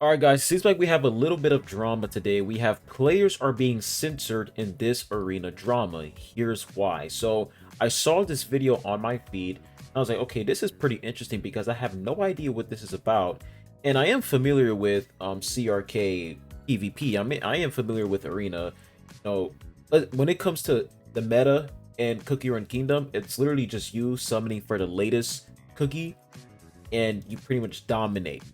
Alright guys, seems like we have a little bit of drama today. We have players are being censored in this arena drama. Here's why. So I saw this video on my feed. I was like, okay, this is pretty interesting because I have no idea what this is about. And I am familiar with CRK PvP. I am familiar with arena. But when it comes to the meta and Cookie Run Kingdom, it's literally just you summoning for the latest cookie and you pretty much dominate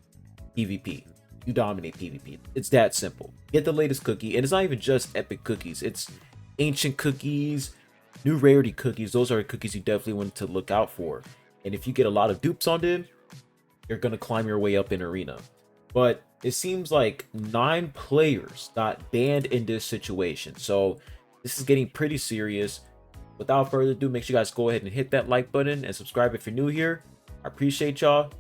PvP. You dominate PvP. It's that simple. Get the latest cookie, and it's not even just epic cookies. It's ancient cookies, new rarity cookies. Those are cookies you definitely want to look out for. And if you get a lot of dupes on them, you're gonna climb your way up in arena. But it seems like 9 players got banned in this situation. So this is getting pretty serious. Without further ado, make sure you guys go ahead and hit that like button and subscribe if you're new here. I appreciate y'all.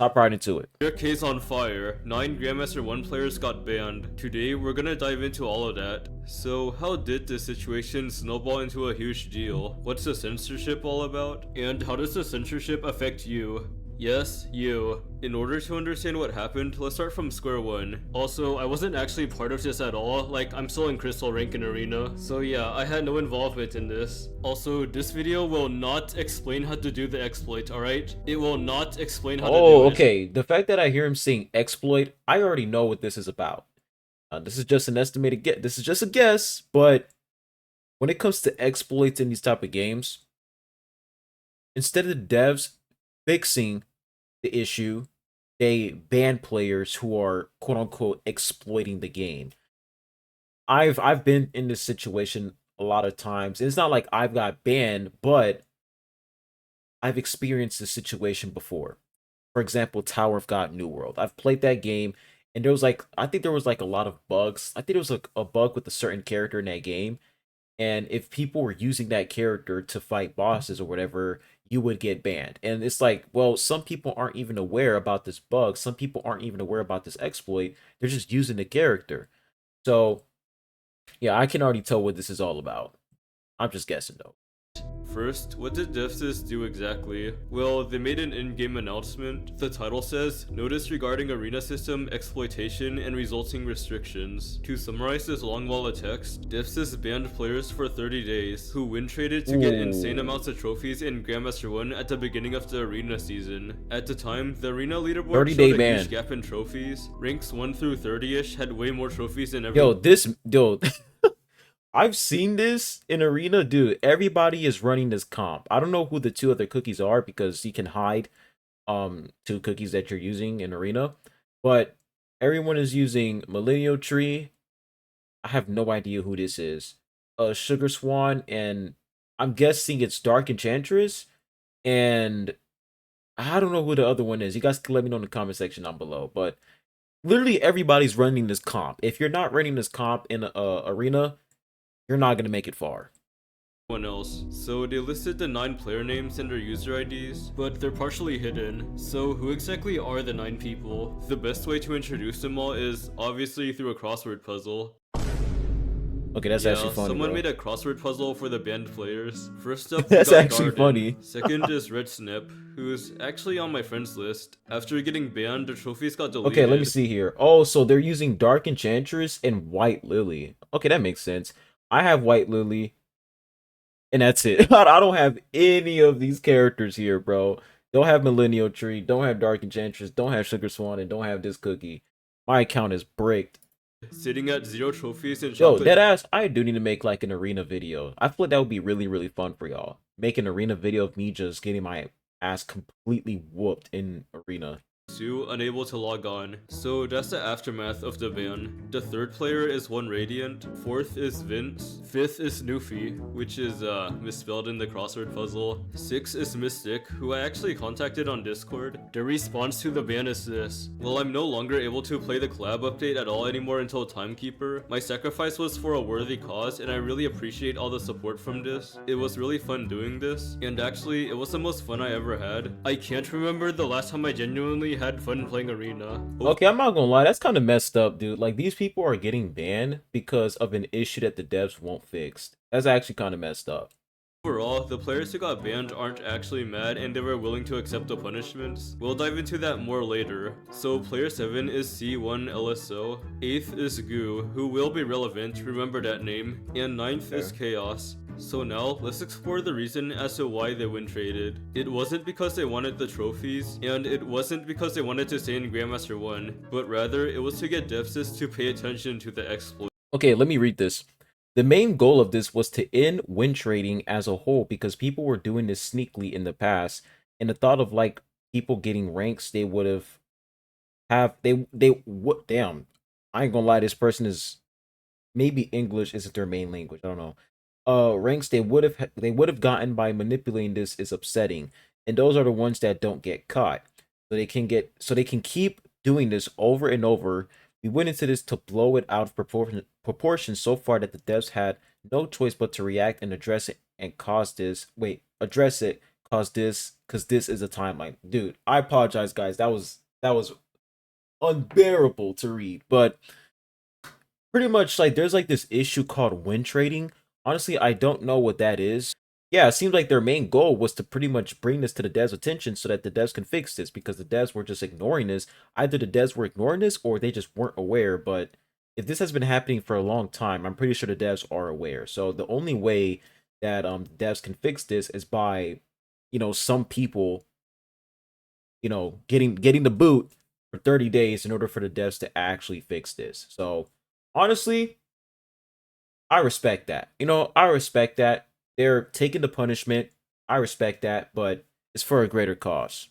Hop right into it. Your case on fire. 9 Grandmaster 1 players got banned. Today, we're gonna dive into all of that. So, how did this situation snowball into a huge deal? What's the censorship all about? And how does the censorship affect you? Yes, you. In order to understand what happened, let's start from square one. Also, I wasn't actually part of this at all, like I'm still in crystal rank in arena. So yeah, I had no involvement in this. Also, this video will not explain how to do the exploit, alright? It will not explain how to do it. Oh, okay. The fact that I hear him saying exploit, I already know what this is about. This is just an estimated guess. This is just a guess, but when it comes to exploits in these type of games, instead of the devs fixing the issue, they ban players who are quote unquote exploiting the game. I've been in this situation a lot of times. It's not like I've got banned, but I've experienced this situation before. For example, Tower of God New World. I've played that game and there was like I think there was like a lot of bugs. I think there was like a bug with a certain character in that game. And if people were using that character to fight bosses or whatever, you would get banned. And it's like, well, some people aren't even aware about this bug. Some people aren't even aware about this exploit. They're just using the character. So, yeah, I can already tell what this is all about. I'm just guessing, though. First, what did Devsisters do exactly? Well, they made an in-game announcement. The title says, Notice regarding arena system exploitation and resulting restrictions. To summarize this long wall of text, Devsisters banned players for 30 days who win traded to get insane amounts of trophies in Grandmaster 1 at the beginning of the arena season. At the time, the arena leaderboard showed a huge gap in trophies. Ranks 1 through 30-ish had way more trophies than everyone. Yo, I've seen this in arena, dude. Everybody is running this comp. I don't know who the 2 other cookies are because you can hide 2 cookies that you're using in arena, but everyone is using Millennial Tree. I have no idea who this is. Sugar Swan, and I'm guessing it's Dark Enchantress, and I don't know who the other one is. You guys can let me know in the comment section down below, but literally everybody's running this comp. If you're not running this comp in arena, you're not going to make it far. Else. So they listed the 9 player names and their user IDs, but they're partially hidden. So who exactly are the 9 people? The best way to introduce them all is obviously through a crossword puzzle. Okay, that's actually funny. Someone made a crossword puzzle for the banned players. First up, that's actually funny. Second is Red Snip, who's actually on my friends list. After getting banned, their trophies got deleted. Okay, let me see here. Oh, so they're using Dark Enchantress and White Lily. Okay, that makes sense. I have White Lily, and that's it. I don't have any of these characters here, bro. Don't have Millennial Tree, don't have Dark Enchantress, don't have Sugar Swan, and don't have this cookie. My account is bricked. Sitting at 0 trophies and chocolate. Yo, deadass, I do need to make like an arena video. I feel like that would be really, really fun for y'all. Make an arena video of me just getting my ass completely whooped in arena. 2 unable to log on. So that's the aftermath of the ban. The 3rd player is 1 Radiant, 4th is Vince, 5th is Newfie, which is misspelled in the crossword puzzle. 6 is Mystic, who I actually contacted on Discord. The response to the ban is this: well, I'm no longer able to play the collab update at all anymore until Timekeeper. My sacrifice was for a worthy cause, and I really appreciate all the support from this. It was really fun doing this, and actually, it was the most fun I ever had. I can't remember the last time I genuinely had fun playing arena. Okay, I'm not gonna lie, that's kind of messed up, dude. Like, these people are getting banned because of an issue that the devs won't fix. That's actually kind of messed up. Overall, the players who got banned aren't actually mad and they were willing to accept the punishments. We'll dive into that more later. So player 7 is C1 LSO, 8th is Goo, who will be relevant, remember that name, and 9th is Chaos. So now, let's explore the reason as to why they win traded. It wasn't because they wanted the trophies, and it wasn't because they wanted to stay in Grandmaster 1, but rather it was to get Devsisters to pay attention to the exploit. Okay, let me read this. The main goal of this was to end win trading as a whole because people were doing this sneakily in the past, and the thought of like people getting ranks they would have they what damn, I ain't gonna lie, this person is maybe English isn't their main language, I don't know. Ranks they would have gotten by manipulating this is upsetting, and those are the ones that don't get caught. So they can keep doing this over and over. We went into this to blow it out of proportion so far that the devs had no choice but to react and address it and cause this. Wait, address it, cause this, because this is a timeline. Dude, I apologize, guys. That was unbearable to read, but pretty much like there's like this issue called win trading. Honestly, I don't know what that is. Yeah, it seems like their main goal was to pretty much bring this to the devs' attention so that the devs can fix this because the devs were just ignoring this. Either the devs were ignoring this or they just weren't aware. But if this has been happening for a long time, I'm pretty sure the devs are aware. So the only way that devs can fix this is by, some people, getting the boot for 30 days in order for the devs to actually fix this. So honestly, I respect that. I respect that. They're taking the punishment. I respect that, but it's for a greater cause.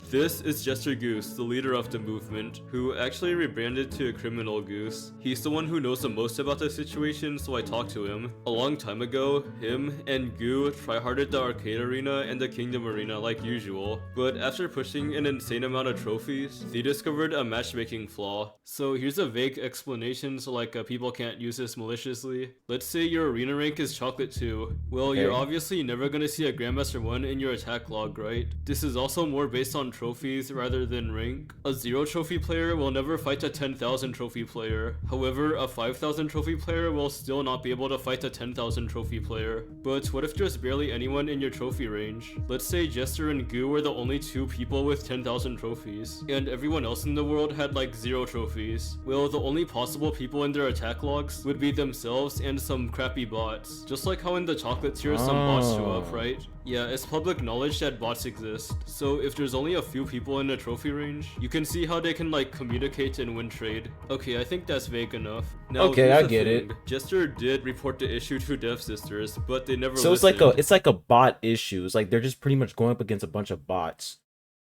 This is Jester Goose, the leader of the movement, who actually rebranded to a criminal goose. He's the one who knows the most about the situation, so I talked to him. A long time ago, him and Goo tryharded the arcade arena and the kingdom arena like usual, but after pushing an insane amount of trophies, they discovered a matchmaking flaw. So here's a vague explanation so like people can't use this maliciously. Let's say your arena rank is chocolate 2. Well, Okay. you're obviously never gonna see a Grandmaster 1 in your attack log, right? This is also more based on trophies rather than rank. A 0 trophy player will never fight a 10,000 trophy player. However, a 5,000 trophy player will still not be able to fight a 10,000 trophy player. But what if there's barely anyone in your trophy range? Let's say Jester and Goo were the only 2 people with 10,000 trophies, and everyone else in the world had like 0 trophies. Well, the only possible people in their attack logs would be themselves and some crappy bots. Just like how in the chocolate tier some bots show up, right? Yeah, it's public knowledge that bots exist. So if there's only a few people in the trophy range, you can see how they can like communicate and win trade. Okay, I think that's vague enough. Now, Okay, here's I the get thing. it. Jester did report the issue to Devsisters, but they never So listened. it's like a bot issue. It's like they're just pretty much going up against a bunch of bots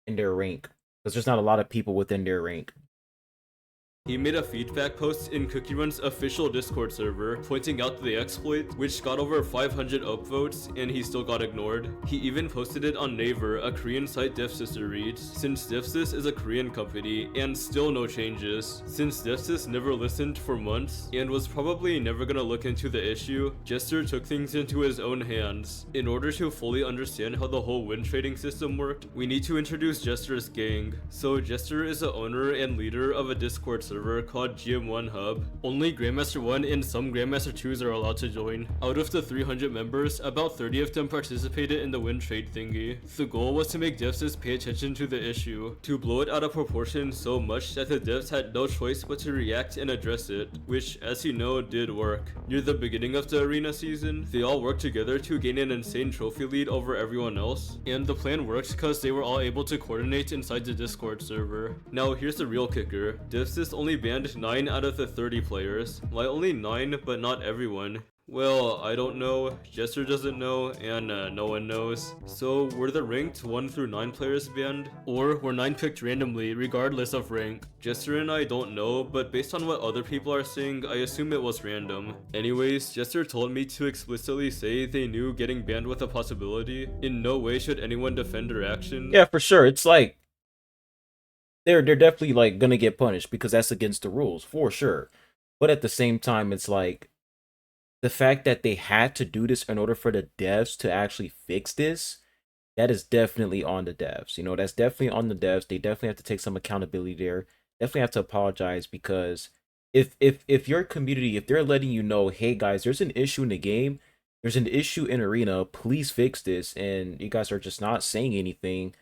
in their rank because there's not a lot of people within their rank. He made a feedback post in Cookie Run's official Discord server, pointing out the exploit, which got over 500 upvotes, and he still got ignored. He even posted it on Naver, a Korean site Devsister reads, since Devsys is a Korean company, and still no changes. Since Devsys never listened for months, and was probably never gonna look into the issue, Jester took things into his own hands. In order to fully understand how the whole win trading system worked, we need to introduce Jester's gang. So Jester is the owner and leader of a Discord server called GM1 Hub. Only Grandmaster 1 and some Grandmaster 2s are allowed to join. Out of the 300 members, about 30 of them participated in the win trade thingy. The goal was to make devs pay attention to the issue, to blow it out of proportion so much that the devs had no choice but to react and address it, which, as you know, did work. Near the beginning of the arena season, they all worked together to gain an insane trophy lead over everyone else, and the plan worked because they were all able to coordinate inside the Discord server. Now here's the real kicker. Devsys only banned 9 out of the 30 players. Why only 9 but not everyone? Well, I don't know, Jester doesn't know, and no one knows. So, were the ranked 1 through 9 players banned? Or were 9 picked randomly, regardless of rank? Jester and I don't know, but based on what other people are saying, I assume it was random. Anyways, Jester told me to explicitly say they knew getting banned was a possibility. In no way should anyone defend their actions. Yeah, for sure. It's like they're definitely like gonna get punished because that's against the rules, for sure. But at the same time, it's like the fact that they had to do this in order for the devs to actually fix this, that is definitely on the devs. That's definitely on the devs. They definitely have to take some accountability there. Definitely have to apologize because if your community, if they're letting you know, hey guys, there's an issue in the game, there's an issue in arena. Please fix this. And you guys are just not saying anything.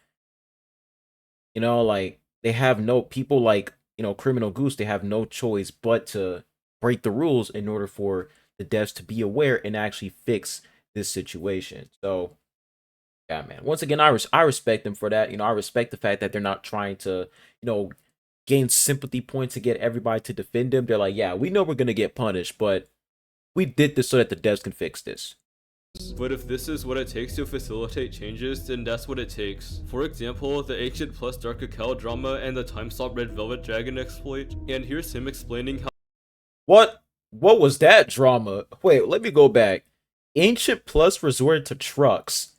You know, like they have no people like, Criminal Goose, they have no choice but to break the rules in order for the devs to be aware and actually fix this situation. So, yeah, man. Once again, I respect them for that. I respect the fact that they're not trying to, gain sympathy points to get everybody to defend them. They're like, yeah, we know we're gonna get punished, but we did this so that the devs can fix this. But if this is what it takes to facilitate changes, then that's what it takes. For example, the Ancient plus Dark Cacao drama and the Time Stop Red Velvet Dragon exploit, and here's him explaining how What was that drama? Wait, let me go back. Ancient Plus resorted to trucks.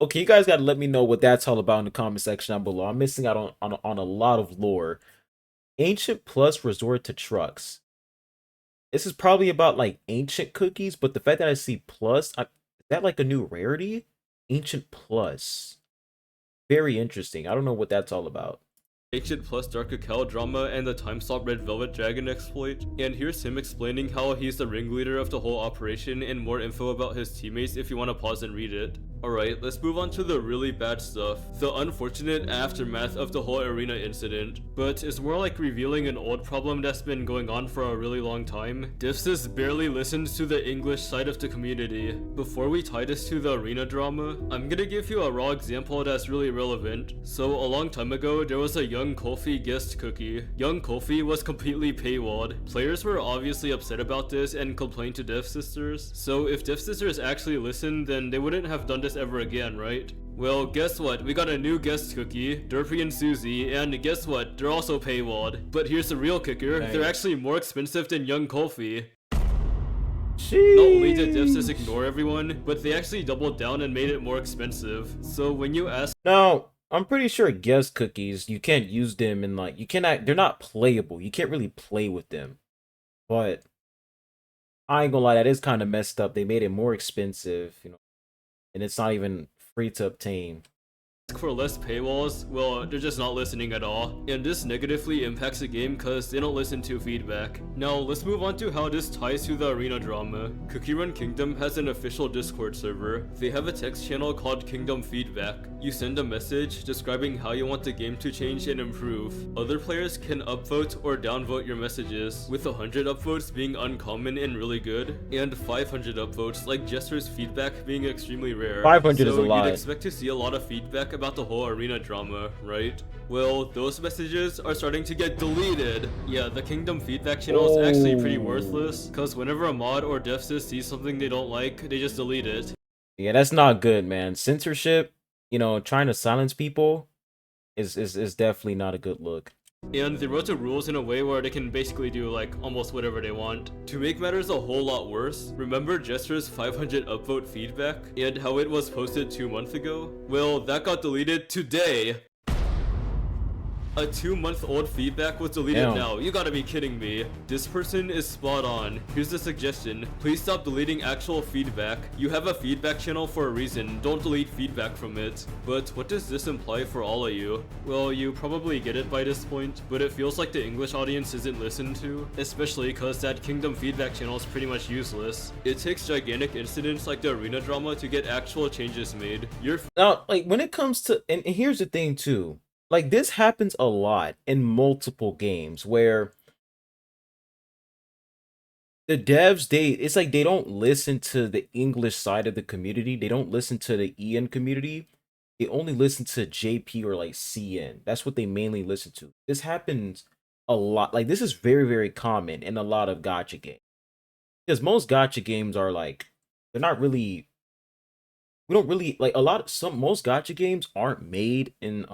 Okay, you guys gotta let me know what that's all about in the comment section down below. I'm missing out on a lot of lore. Ancient Plus resorted to trucks. This is probably about like ancient cookies, but the fact that I see plus, is that like a new rarity? Ancient Plus. Very interesting. I don't know what that's all about. Ancient plus Dark Cacao drama and the Time Stop Red Velvet Dragon exploit, and here's him explaining how he's the ringleader of the whole operation and more info about his teammates if you want to pause and read it. Alright, let's move on to the really bad stuff, the unfortunate aftermath of the whole arena incident, but it's more like revealing an old problem that's been going on for a really long time. Devsisters barely listens to the English side of the community. Before we tie this to the arena drama, I'm gonna give you a raw example that's really relevant. So a long time ago, there was a Young Kofi guest cookie. Young Kofi was completely paywalled. Players were obviously upset about this and complained to Devsisters. So if Devsisters actually listened, then they wouldn't have done this ever again, right? Well, guess what? We got a new guest cookie, Derpy and Susie, and guess what? They're also paywalled. But here's the real kicker, Dang. they're actually more expensive than Young Kofi. Sheesh. Not only did Devs ignore everyone, but they actually doubled down and made it more expensive. So when you ask Now, I'm pretty sure guest cookies, you can't use them in like, they're not playable. You can't really play with them. But I ain't gonna lie, that is kind of messed up. They made it more expensive, and it's not even free to obtain. for less paywalls, well, they're just not listening at all. And this negatively impacts the game because they don't listen to feedback. Now, let's move on to how this ties to the arena drama. Cookie Run Kingdom has an official Discord server. They have a text channel called Kingdom Feedback. You send a message describing how you want the game to change and improve. Other players can upvote or downvote your messages, with 100 upvotes being uncommon and really good, and 500 upvotes like Jester's feedback being extremely rare. 500 is a lot. So you'd expect to see a lot of feedback about the whole arena drama, right? Well, those messages are starting to get deleted. Yeah, the Kingdom feedback channel is actually pretty worthless, because whenever a mod or devsys sees something they don't like, they just delete it. Yeah, that's not good, man. Censorship, trying to silence people is definitely not a good look. And they wrote the rules in a way where they can basically do like almost whatever they want. To make matters a whole lot worse, remember Jester's 500 upvote feedback and how it was posted 2 months ago? Well, that got deleted today. A 2-month-old feedback was deleted now. You gotta be kidding me. This person is spot on. Here's a suggestion. Please stop deleting actual feedback. You have a feedback channel for a reason. Don't delete feedback from it. But what does this imply for all of you? Well, you probably get it by this point, but it feels like the English audience isn't listened to, especially because that Kingdom feedback channel is pretty much useless. It takes gigantic incidents like the arena drama to get actual changes made. Now, like when it comes to, and here's the thing too. Like, this happens a lot in multiple games where the devs, it's like they don't listen to the English side of the community. They don't listen to the EN community. They only listen to JP or like CN. That's what they mainly listen to. This happens a lot. Like, this is very, very common in a lot of gacha games. Because most gacha games are like, they're not really, we don't really, like most gacha games aren't made in,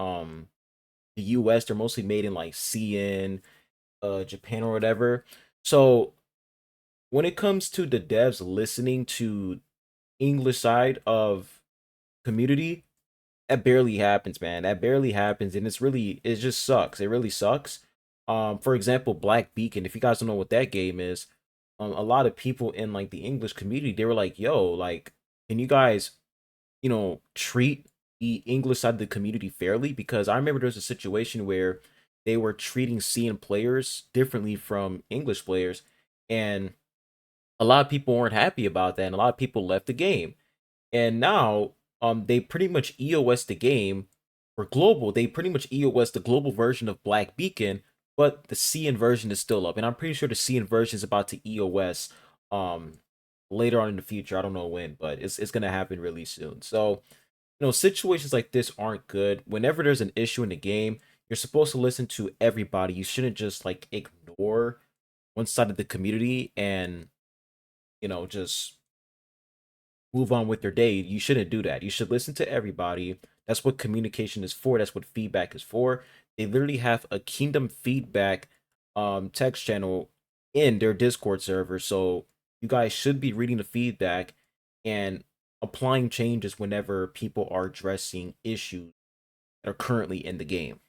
the US. They're mostly made in like CN, Japan or whatever. So when it comes to the devs listening to English side of community, that barely happens, man. That barely happens, and it just sucks. It really sucks. For example, Black Beacon. If you guys don't know what that game is, a lot of people in like the English community, they were like, "Yo, like, can you guys, treat the English side of the community fairly?" Because I remember there was a situation where they were treating CN players differently from English players, and a lot of people weren't happy about that, and a lot of people left the game. And now, they pretty much EOS the game for global. They pretty much EOS the global version of Black Beacon, but the CN version is still up. And I'm pretty sure the CN version is about to EOS um later on in the future. I don't know when, but it's gonna happen really soon. So, situations like this aren't good. Whenever there's an issue in the game, you're supposed to listen to everybody. You shouldn't just like ignore one side of the community and just move on with their day. You shouldn't do that. You should listen to everybody. That's what communication is for. That's what feedback is for. They literally have a kingdom feedback text channel in their Discord server. So you guys should be reading the feedback and applying changes whenever people are addressing issues that are currently in the game.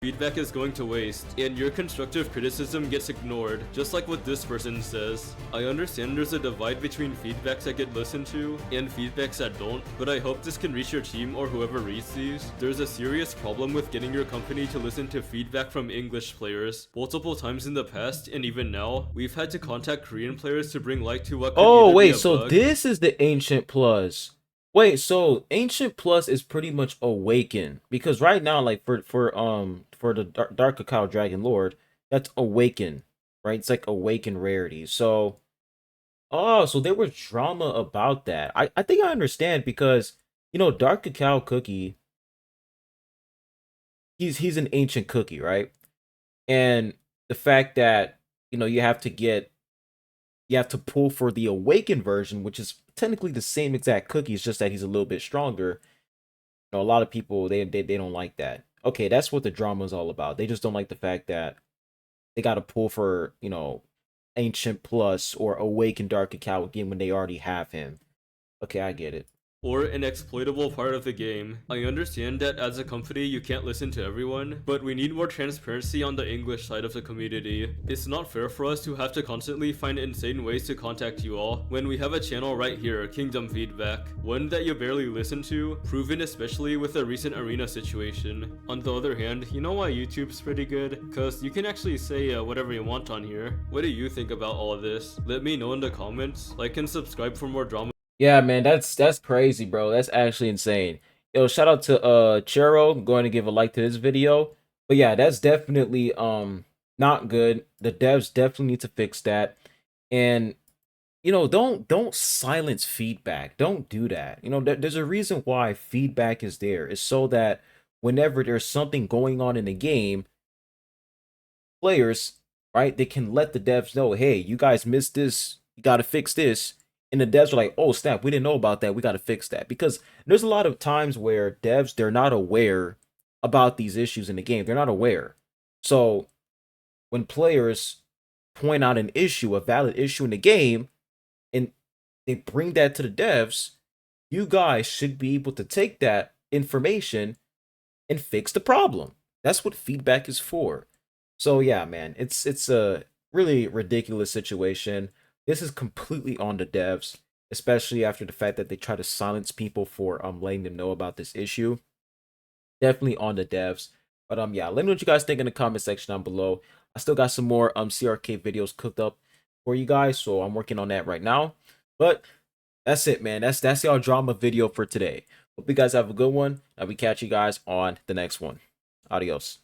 Feedback is going to waste, and your constructive criticism gets ignored, just like what this person says. I understand there's a divide between feedbacks that get listened to and feedbacks that don't, but I hope this can reach your team or whoever reads these. There's a serious problem with getting your company to listen to feedback from English players. Multiple times in the past, and even now, we've had to contact Korean players to bring light to what could Oh, either wait, be a so bug. this is the Ancient Plus. Wait, so Ancient Plus is pretty much Awaken, because right now, like for the Dark Cacao Dragon Lord, that's Awaken, right? It's like Awaken rarity. So so there was drama about that. I think I understand because Dark Cacao Cookie, he's an ancient cookie, right? And the fact that you have to pull for the Awakened version, which is technically the same exact cookie, it's just that he's a little bit stronger. A lot of people they don't like that. Okay, that's what the drama is all about. They just don't like the fact that they got to pull for Ancient Plus or Awakened Dark Cacao again when they already have him. Okay, I get it. Or an exploitable part of the game. I understand that as a company you can't listen to everyone, but we need more transparency on the English side of the community. It's not fair for us to have to constantly find insane ways to contact you all when we have a channel right here, Kingdom Feedback, one that you barely listen to, proven especially with the recent arena situation. On the other hand, you know why YouTube's pretty good? Cause you can actually say whatever you want on here. What do you think about all of this? Let me know in the comments. Like and subscribe for more drama. Yeah, man, that's crazy, bro. That's actually insane. Yo, shout out to Chero. I'm going to give a like to this video. But yeah, that's definitely not good. The devs definitely need to fix that. And don't silence feedback. Don't do that. There's a reason why feedback is there. It's so that whenever there's something going on in the game, players, right, they can let the devs know, hey, you guys missed this. You got to fix this. And the devs are like, oh, snap, we didn't know about that. We got to fix that. Because there's a lot of times where devs, they're not aware about these issues in the game. They're not aware. So when players point out an issue, a valid issue in the game, and they bring that to the devs, you guys should be able to take that information and fix the problem. That's what feedback is for. So yeah, man, it's a really ridiculous situation. This is completely on the devs, especially after the fact that they try to silence people for letting them know about this issue. Definitely on the devs. But yeah, let me know what you guys think in the comment section down below. I still got some more CRK videos cooked up for you guys, so I'm working on that right now. But that's it, man. That's our drama video for today. Hope you guys have a good one. I'll be catch you guys on the next one. Adios.